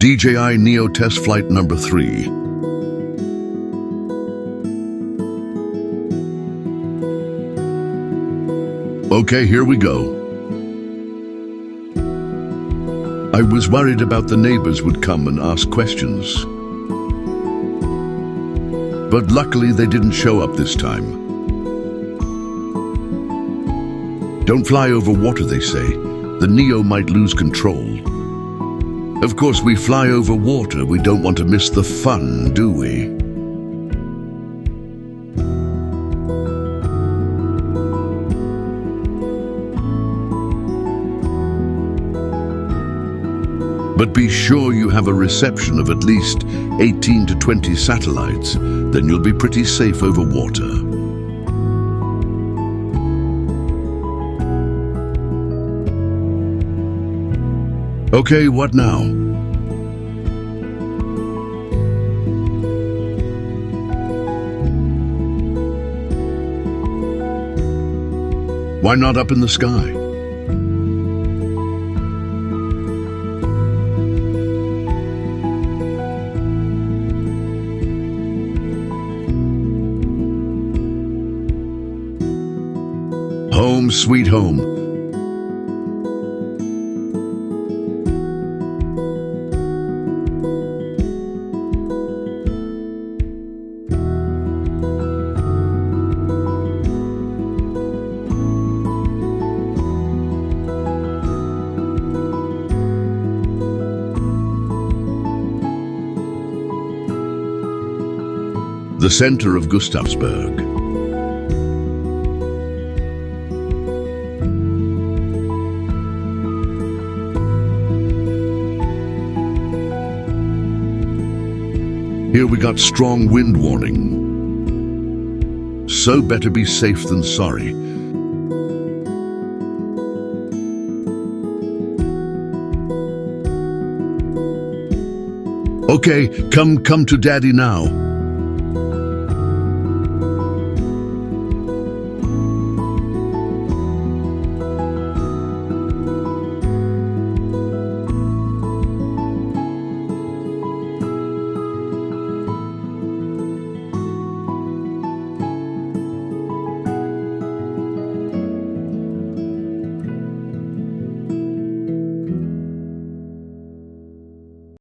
DJI Neo test flight number 3. Okay, here we go. I was worried about the neighbors would come and ask questions. But luckily they didn't show up this time. Don't fly over water, they say. The Neo might lose control. Of course, we fly over water. We don't want to miss the fun, do we? But be sure you have a reception of at least 18 to 20 satellites. Then you'll be pretty safe over water. Okay, what now? Why not up in the sky? Home, sweet home. The center of Gustavsberg. Here we got strong wind warning. So better be safe than sorry. Okay, come to Daddy now.